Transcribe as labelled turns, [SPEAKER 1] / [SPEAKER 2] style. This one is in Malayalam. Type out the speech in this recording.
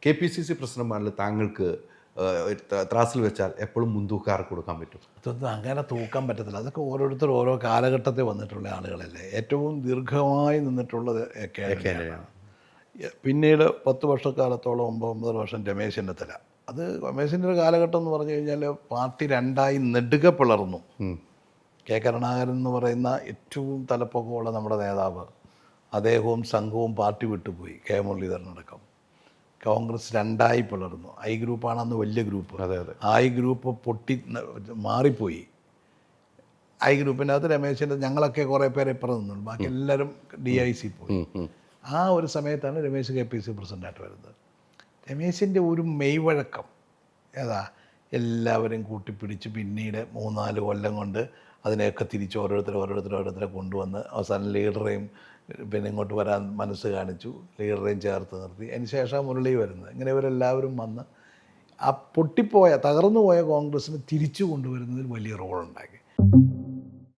[SPEAKER 1] KPCC പ്രസിഡന്റുമാരിൽ താങ്കൾക്ക് ത്രാസിൽ വെച്ചാൽ എപ്പോഴും മുൻതൂക്കാർക്ക് കൊടുക്കാൻ പറ്റും?
[SPEAKER 2] അതൊന്നും അങ്ങനെ തൂക്കാൻ പറ്റത്തില്ല. അതൊക്കെ ഓരോരുത്തർ ഓരോ കാലഘട്ടത്തിൽ വന്നിട്ടുള്ള ആളുകളല്ലേ. ഏറ്റവും ദീർഘമായി നിന്നിട്ടുള്ളത് കെ ആൻ്റണിയാണ്. പിന്നീട് 10 വർഷക്കാലത്തോളം 9 വർഷം രമേശ് ചെന്നിത്തല. അത് രമേശിൻ്റെ ഒരു കാലഘട്ടം എന്ന് പറഞ്ഞു കഴിഞ്ഞാൽ പാർട്ടി രണ്ടായി നെടുക പിളർന്നു. കെ കരുണാകരൻ എന്ന് പറയുന്ന ഏറ്റവും തലപ്പൊക്കമുള്ള നമ്മുടെ നേതാവ്, അദ്ദേഹവും സംഘവും പാർട്ടി വിട്ടുപോയി. കെ മുരളീധരനടക്കം. കോൺഗ്രസ് രണ്ടായി പിളർന്നു. ഐ ഗ്രൂപ്പാണെന്ന് വലിയ ഗ്രൂപ്പ്. ഐ ഗ്രൂപ്പ് പൊട്ടി മാറിപ്പോയി. ഐ ഗ്രൂപ്പിനകത്ത് രമേശിൻ്റെ ഞങ്ങളൊക്കെ കുറേ പേരെ ഇപ്പുറം നിന്നുള്ളൂ. ബാക്കി എല്ലാവരും DIC പോയി. ആ ഒരു സമയത്താണ് രമേശ് KPCC പ്രസിഡൻ്റായിട്ട് വരുന്നത്. രമേശിൻ്റെ ഒരു മെയ്വഴക്കം എല്ലാവരും കൂട്ടിപ്പിടിച്ച് പിന്നീട് 3-4 കൊല്ലം കൊണ്ട് അതിനെയൊക്കെ തിരിച്ച് ഓരോരുത്തരെ കൊണ്ടുവന്ന് അവസാനം ലീഡറെയും പിന്നെ ഇങ്ങോട്ട് വരാൻ മനസ്സ് കാണിച്ചു, ലീഡറെയും ചേർത്ത് നിർത്തി. അതിന് ശേഷം മുരളി വരുന്നത്. ഇങ്ങനെ ഇവരെല്ലാവരും വന്ന് ആ തകർന്നു പോയ കോൺഗ്രസ്സിന് തിരിച്ചു കൊണ്ടുവരുന്നതിൽ വലിയ റോളുണ്ടാക്കി.